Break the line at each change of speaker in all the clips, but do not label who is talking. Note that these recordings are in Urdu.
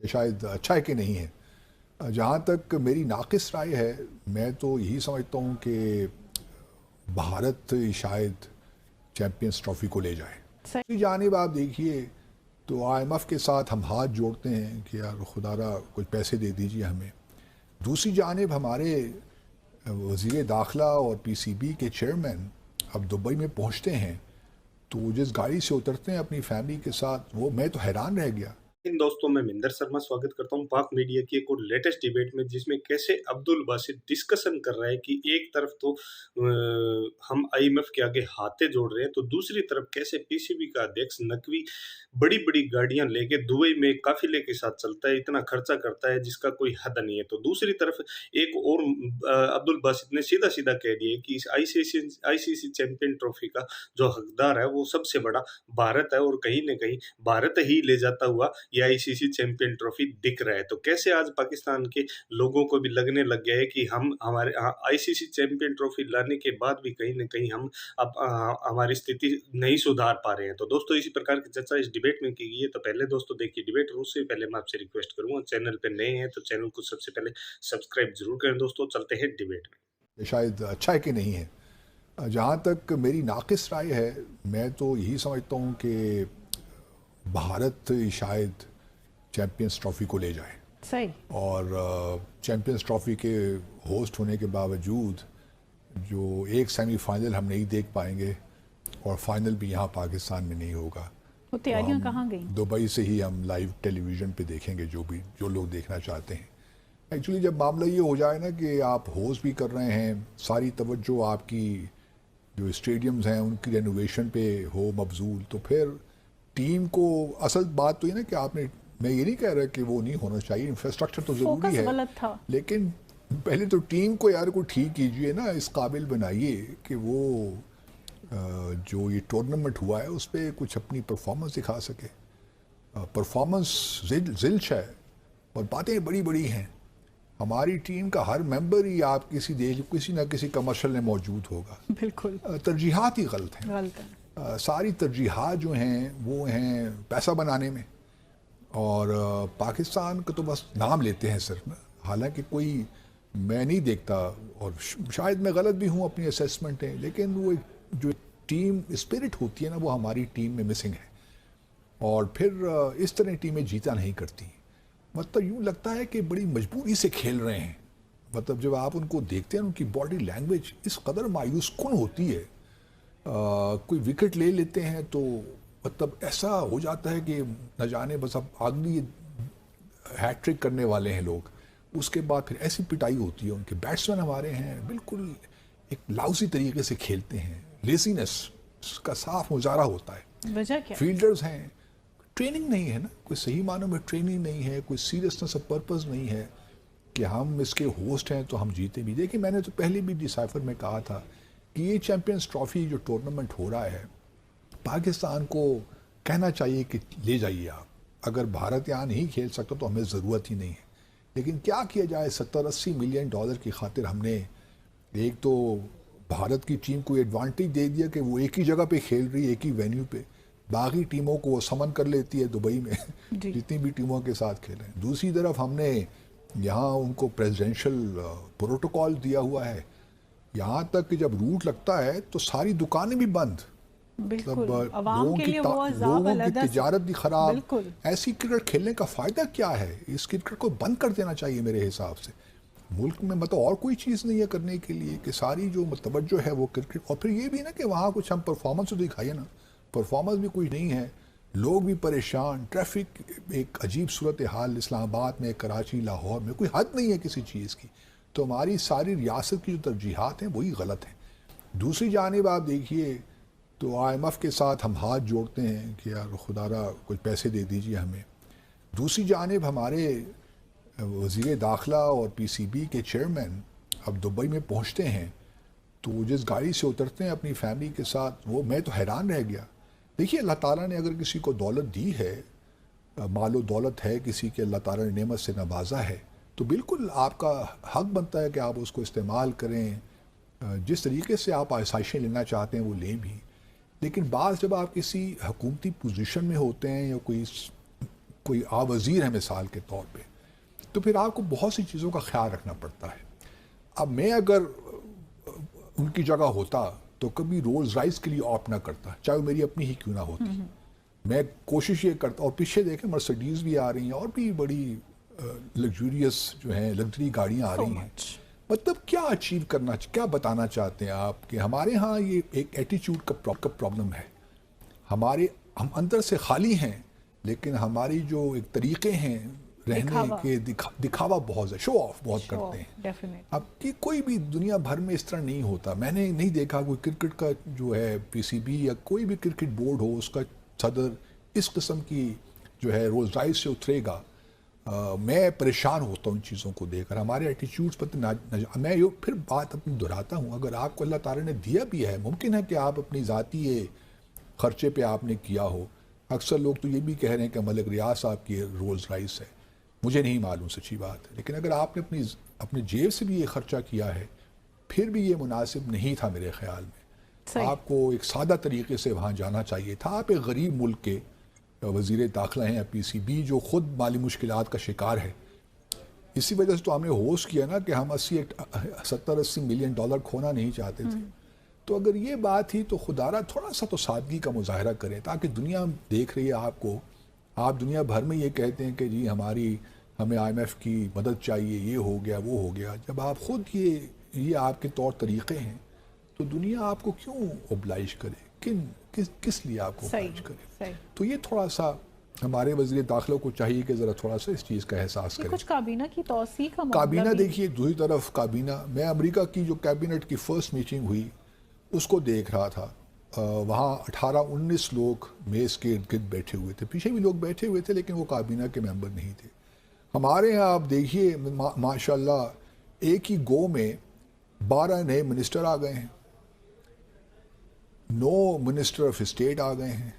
یہ شاید اچھا ہے کہ نہیں ہے. جہاں تک میری ناقص رائے ہے، میں تو یہی سمجھتا ہوں کہ بھارت شاید چیمپئنز ٹرافی کو لے جائے.
صحیح.
دوسری جانب آپ دیکھیے تو آئی ایم ایف کے ساتھ ہم ہاتھ جوڑتے ہیں کہ یار خدا را کچھ پیسے دے دیجیے ہمیں. دوسری جانب ہمارے وزیر داخلہ اور پی سی بی کے چیئرمین اب دبئی میں پہنچتے ہیں تو وہ جس گاڑی سے اترتے ہیں اپنی فیملی کے ساتھ، وہ میں تو حیران رہ گیا.
ان دوستوں میں مہندر شرما سواگت کرتا ہوں پاک میڈیا کی ایک اور لیٹسٹ ڈیبیٹ میں، جس میں کیسے عبدالباسط ڈسکشن کر رہا ہے کہ ایک طرف تو ہم آئی ایم ایف کے آگے ہاتھیں جوڑ رہے ہیں، تو دوسری طرف کیسے پی سی بی کا ادھیکش نقوی بڑی بڑی گاڑیاں لے کے دبئی میں قافلے کے ساتھ چلتا ہے، اتنا خرچہ کرتا ہے جس کا کوئی حد نہیں ہے. تو دوسری طرف ایک اور عبدالباسط نے سیدھا سیدھا کہہ دیا کہ اس آئی سی سی چیمپئن ٹرافی کا جو حقدار ہے وہ سب سے بڑا بھارت ہے، اور کہیں نہ کہیں بھارت ہی لے جاتا ہوا یہ آئی سی سی چیمپئن ٹرافی دکھ رہا ہے. تو کیسے آج پاکستان کے لوگوں کو بھی لگنے لگ گیا ہے کہ ہم ہمارے آئی سی سی چیمپئن ٹرافی لانے کے بعد بھی کہیں نہ کہیں ہم اب ہماری استھتی نہیں سدھار پا رہے ہیں. تو دوستو اسی پرکار کی چرچا اس ڈیبیٹ میں کی گئی ہے. تو پہلے دوستو دیکھیے ڈیبیٹ، اور اس سے پہلے میں آپ سے ریکویسٹ کروں گا چینل پہ نئے ہیں تو چینل کو سب سے پہلے سبسکرائب ضرور کریں. دوستو چلتے ہیں ڈیبیٹ میں.
یہ شاید اچھا ہے کہ نہیں ہے. جہاں تک میری ناقص رائے ہے، میں تو یہی سمجھتا ہوں کہ بھارت شاید چیمپئنز ٹرافی کو لے جائے.
صحیح.
اور چیمپئنز ٹرافی کے ہوسٹ ہونے کے باوجود جو ایک سیمی فائنل ہم نہیں دیکھ پائیں گے، اور فائنل بھی یہاں پاکستان میں نہیں ہوگا.
وہ تیاریاں کہاں گئیں؟
دبئی سے ہی ہم لائیو ٹیلی ویژن پہ دیکھیں گے جو لوگ دیکھنا چاہتے ہیں. ایکچولی جب معاملہ یہ ہو جائے نا کہ آپ ہوسٹ بھی کر رہے ہیں، ساری توجہ آپ کی جو اسٹیڈیمز ہیں ان کی رینوویشن پہ ہو مبذول، تو پھر ٹیم کو اصل بات تو یہ نا کہ آپ نے، میں یہ نہیں کہہ رہا کہ وہ نہیں ہونا چاہیے، انفراسٹرکچر تو ضروری ہے،
غلط تھا،
لیکن پہلے تو ٹیم کو یار کو ٹھیک کیجئے نا، اس قابل بنائیے کہ وہ جو یہ ٹورنامنٹ ہوا ہے اس پہ کچھ اپنی پرفارمنس دکھا سکے. پرفارمنس زلچ ہے اور باتیں بڑی بڑی ہیں. ہماری ٹیم کا ہر ممبر ہی آپ کسی نہ کسی کمرشل میں موجود ہوگا.
بالکل
ترجیحات ہی غلط ہیں.
غلط ہے.
ساری ترجیحات جو ہیں وہ ہیں پیسہ بنانے میں، اور پاکستان کا تو بس نام لیتے ہیں صرف. حالانکہ کوئی میں نہیں دیکھتا، اور شاید میں غلط بھی ہوں اپنی اسیسمنٹ ہے، لیکن وہ جو ٹیم اسپرٹ ہوتی ہے نا وہ ہماری ٹیم میں مسنگ ہے. اور پھر اس طرح ٹیمیں جیتا نہیں کرتی. مطلب یوں لگتا ہے کہ بڑی مجبوری سے کھیل رہے ہیں. مطلب جب آپ ان کو دیکھتے ہیں ان کی باڈی لینگویج اس قدر مایوس کن ہوتی ہے. کوئی وکٹ لے لیتے ہیں تو مطلب ایسا ہو جاتا ہے کہ نہ جانے بس اب اگلی ہیٹ ٹرک کرنے والے ہیں لوگ. اس کے بعد پھر ایسی پٹائی ہوتی ہے. ان کے بیٹسمین ہمارے ہیں بالکل ایک لاؤسی طریقے سے کھیلتے ہیں. لیزینس کا صاف مظاہرہ ہوتا ہے.
وجہ کیا؟
فیلڈرز ہیں، ٹریننگ نہیں ہے نا، کوئی صحیح معنوں میں ٹریننگ نہیں ہے، کوئی سیریسنس آف پرپز نہیں ہے کہ ہم اس کے ہوسٹ ہیں تو ہم جیتے بھی. دیکھیں میں نے تو پہلے بھی ڈیسائفر میں کہا تھا کہ یہ چیمپئنز ٹرافی جو ٹورنامنٹ ہو رہا ہے، پاکستان کو کہنا چاہیے کہ لے جائیے آپ. اگر بھارت یہاں نہیں کھیل سکتا تو ہمیں ضرورت ہی نہیں ہے. لیکن کیا کیا جائے، 70-80 ملین ڈالر کی خاطر ہم نے ایک تو بھارت کی ٹیم کو ایڈوانٹیج دے دیا کہ وہ ایک ہی جگہ پہ کھیل رہی ہے، ایک ہی وینیو پہ. باقی ٹیموں کو وہ سمن کر لیتی ہے دبئی میں جتنی بھی ٹیموں کے ساتھ کھیلیں. دوسری طرف ہم نے یہاں ان کو پریزیڈنشل پروٹوکول دیا ہوا ہے، یہاں تک کہ جب روٹ لگتا ہے تو ساری دکانیں بھی بند.
بالکل عوام کے لیے وہ عذاب
لوگوں کی
علیحدہ
تجارت بھی خراب.
بالکل. ایسی
کرکٹ کھیلنے کا فائدہ کیا ہے؟ اس کرکٹ کو بند کر دینا چاہیے میرے حساب سے. ملک میں مطلب اور کوئی چیز نہیں ہے کرنے کے لیے کہ ساری جو توجہ ہے وہ کرکٹ. اور پھر یہ بھی نا کہ وہاں کچھ ہم پرفارمنس تو دکھائیے نا. پرفارمنس بھی کوئی نہیں ہے، لوگ بھی پریشان، ٹریفک ایک عجیب صورتحال اسلام آباد میں، کراچی، لاہور میں، کوئی حد نہیں ہے کسی چیز کی. تو ہماری ساری ریاست کی جو ترجیحات ہیں وہی غلط ہیں. دوسری جانب آپ دیکھیے تو آئی ایم ایف کے ساتھ ہم ہاتھ جوڑتے ہیں کہ یار خدا را کچھ پیسے دے دیجیے ہمیں. دوسری جانب ہمارے وزیر داخلہ اور پی سی بی کے چیئرمین اب دبئی میں پہنچتے ہیں تو وہ جس گاڑی سے اترتے ہیں اپنی فیملی کے ساتھ، وہ میں تو حیران رہ گیا. دیکھیے اللہ تعالیٰ نے اگر کسی کو دولت دی ہے، مال و دولت ہے کسی کے، اللہ تعالیٰ نے نعمت سے نوازا ہے، تو بالکل آپ کا حق بنتا ہے کہ آپ اس کو استعمال کریں. جس طریقے سے آپ آسائشیں لینا چاہتے ہیں وہ لیں بھی. لیکن بعض جب آپ کسی حکومتی پوزیشن میں ہوتے ہیں یا کوئی وزیر ہے مثال کے طور پہ، تو پھر آپ کو بہت سی چیزوں کا خیال رکھنا پڑتا ہے. اب میں اگر ان کی جگہ ہوتا تو کبھی رولز رائس کے لیے آپٹ نہ کرتا، چاہے وہ میری اپنی ہی کیوں نہ ہوتی. میں کوشش یہ کرتا، اور پیچھے دیکھیں مرسیڈیز بھی آ رہی ہیں اور بھی بڑی لگژریس جو ہیں لگژری گاڑیاں آ رہی ہیں. مطلب کیا اچیو کرنا، کیا بتانا چاہتے ہیں آپ کہ ہمارے ہاں یہ ایک ایٹیچیوڈ کا پرابلم ہے. ہم اندر سے خالی ہیں، لیکن ہماری جو ایک طریقے ہیں رہنے کے دکھاوا بہت ہے، شو آف بہت کرتے ہیں. اب کہ کوئی بھی دنیا بھر میں اس طرح نہیں ہوتا. میں نے نہیں دیکھا کوئی کرکٹ کا جو ہے پی سی بی یا کوئی بھی کرکٹ بورڈ ہو اس کا صدر اس قسم کی جو ہے رولز رائس سے اترے گا. میں پریشان ہوتا ہوں ان چیزوں کو دیکھ کر. ہمارے ایٹیچیوڈس پر میں پھر بات اپنی دہراتا ہوں، اگر آپ کو اللہ تعالیٰ نے دیا بھی ہے، ممکن ہے کہ آپ اپنی ذاتی خرچے پہ آپ نے کیا ہو. اکثر لوگ تو یہ بھی کہہ رہے ہیں کہ ملک ریاض صاحب کی رولز رائس ہے، مجھے نہیں معلوم سچی بات ہے. لیکن اگر آپ نے اپنی جیب سے بھی یہ خرچہ کیا ہے، پھر بھی یہ مناسب نہیں تھا میرے خیال میں. آپ کو ایک سادہ طریقے سے وہاں جانا چاہیے تھا. آپ ایک غریب ملک کے وزیر داخلہ ہیں یا پی سی بی جو خود مالی مشکلات کا شکار ہے. اسی وجہ سے تو ہم نے ہوسٹ کیا نا کہ ہم 70-80 ملین ڈالر کھونا نہیں چاہتے تھے. تو اگر یہ بات ہی تو خدارہ تھوڑا سا تو سادگی کا مظاہرہ کریں، تاکہ دنیا دیکھ رہی ہے آپ کو. آپ دنیا بھر میں یہ کہتے ہیں کہ جی ہمیں آئی ایم ایف کی مدد چاہیے، یہ ہو گیا وہ ہو گیا. جب آپ خود یہ آپ کے طور طریقے ہیں تو دنیا آپ کو کیوں اوبلائش کرے؟ کس لیے آپ کو اوبلائش کرے؟ تو یہ تھوڑا سا ہمارے وزیر داخلہ کو چاہیے کہ ذرا تھوڑا سا اس چیز کا احساس کریں.
کچھ کابینہ کی توسیع کا
کابینہ دیکھیے، دوسری طرف کابینہ، میں امریکہ کی جو کیبنٹ کی فرسٹ میٹنگ ہوئی اس کو دیکھ رہا تھا. وہاں 18-19 لوگ میز کے ارد گرد بیٹھے ہوئے تھے. پیچھے بھی لوگ بیٹھے ہوئے تھے لیکن وہ کابینہ کے ممبر نہیں تھے. ہمارے ہاں آپ دیکھیے ماشاء اللہ ایک ہی گو میں 12 نئے منسٹر آ گئے ہیں، 9 منسٹر آف اسٹیٹ آ گئے ہیں.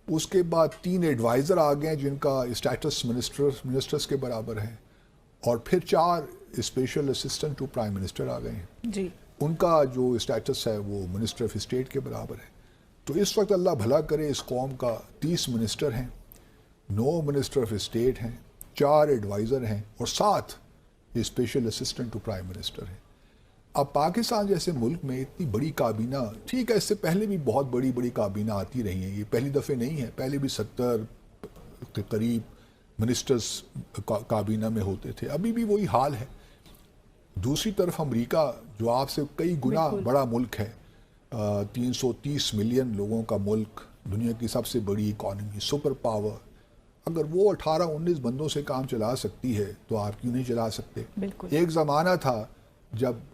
اس کے بعد 3 ایڈوائزر آ گئے ہیں جن کا اسٹیٹس منسٹرز کے برابر ہے، اور پھر 4 special assistant to prime minister آ گئے ہیں
جی،
ان کا جو اسٹیٹس ہے وہ منسٹر آف اسٹیٹ کے برابر ہے. تو اس وقت اللہ بھلا کرے اس قوم کا 30 منسٹر ہیں، 9 منسٹر آف اسٹیٹ ہیں، 4 ایڈوائزر ہیں اور 7 special assistant to prime minister ہیں. اب پاکستان جیسے ملک میں اتنی بڑی کابینہ، ٹھیک ہے اس سے پہلے بھی بہت بڑی بڑی کابینہ آتی رہی ہیں، یہ پہلی دفعہ نہیں ہے. پہلے بھی 70 کے قریب منسٹرز کابینہ میں ہوتے تھے، ابھی بھی وہی حال ہے. دوسری طرف امریکہ جو آپ سے کئی گنا بڑا ملک ہے، 330 ملین لوگوں کا ملک، دنیا کی سب سے بڑی اکانومی، سپر پاور، اگر وہ 18-19 بندوں سے کام چلا سکتی ہے تو آپ کیوں نہیں چلا سکتے؟ ایک زمانہ تھا جب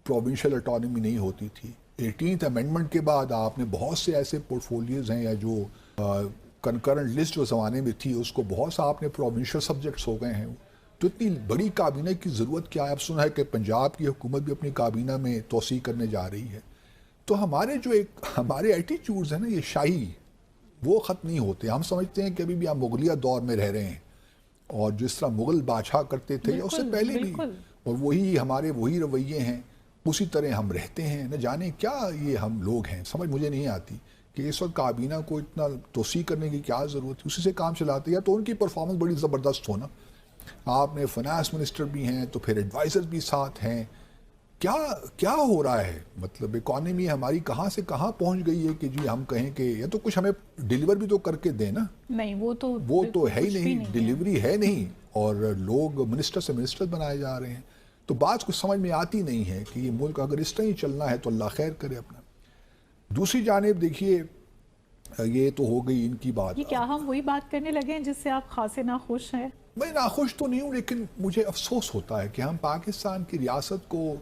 پروونشل اٹانومی نہیں ہوتی تھی. 18th امینڈمنٹ کے بعد آپ نے بہت سے ایسے پورٹ فولیوز ہیں یا جو کنکرنٹ لسٹ جو زمانے میں تھی اس کو بہت سا آپ نے پروونشل سبجیکٹس ہو گئے ہیں. تو اتنی بڑی کابینہ کی ضرورت کیا ہے؟ اب سنا ہے کہ پنجاب کی حکومت بھی اپنی کابینہ میں توسیع کرنے جا رہی ہے. تو ہمارے ایٹیچیوڈز ہیں نا یہ شاہی، وہ ختم نہیں ہوتے. ہم سمجھتے ہیں کہ ابھی بھی ہم مغلیہ دور میں رہ رہے ہیں، اور جس طرح مغل بادشاہ کرتے تھے اس سے پہلے بھی، اور ہمارے وہی رویے ہیں، اسی طرح ہم رہتے ہیں. نہ جانے کیا یہ ہم لوگ ہیں، سمجھ مجھے نہیں آتی کہ اس وقت کابینہ کو اتنا توسیع کرنے کی کیا ضرورت ہے. اسی سے کام چلاتے یا تو ان کی پرفارمنس بڑی زبردست ہونا. آپ نے فنانس منسٹر بھی ہیں تو پھر ایڈوائزر بھی ساتھ ہیں. کیا ہو رہا ہے؟ مطلب اکانومی ہماری کہاں سے کہاں پہنچ گئی ہے کہ جی ہم کہیں کہ یا تو کچھ ہمیں ڈیلیور بھی تو کر کے دیں نا.
نہیں وہ
تو ہے ہی نہیں، ڈیلیوری ہے نہیں، اور لوگ منسٹر سے منسٹر بنائے جا رہے ہیں. تو بات کچھ سمجھ میں آتی نہیں ہے کہ یہ ملک اگر اس طرح ہی چلنا ہے تو اللہ خیر کرے اپنا. دوسری جانب دیکھیے یہ تو ہو گئی ان کی بات.
یہ کیا ہم وہی بات کرنے لگے ہیں جس سے آپ خاصے ناخوش ہیں؟
میں ناخوش تو نہیں ہوں، لیکن مجھے افسوس ہوتا ہے کہ ہم پاکستان کی ریاست کو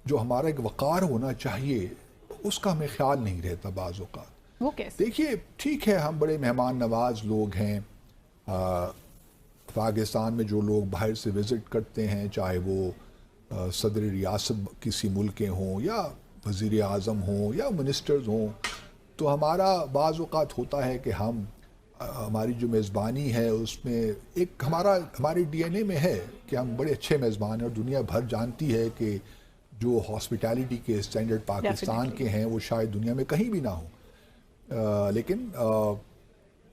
جو ہمارا ایک وقار ہونا چاہیے اس کا ہمیں خیال نہیں رہتا بعض اوقات.
وہ کیسے؟
دیکھیے ٹھیک ہے ہم بڑے مہمان نواز لوگ ہیں. پاکستان میں جو لوگ باہر سے وزٹ کرتے ہیں، چاہے وہ صدر ریاست کسی ملک کے ہوں یا وزیر اعظم ہوں یا منسٹرز ہوں، تو ہمارا بعض اوقات ہوتا ہے کہ ہماری جو میزبانی ہے اس میں ایک ہمارے ڈی این اے میں ہے کہ ہم بڑے اچھے میزبان ہیں، اور دنیا بھر جانتی ہے کہ جو ہاسپٹیلٹی کے اسٹینڈرڈ پاکستان کے ہیں وہ شاید دنیا میں کہیں بھی نہ ہوں. لیکن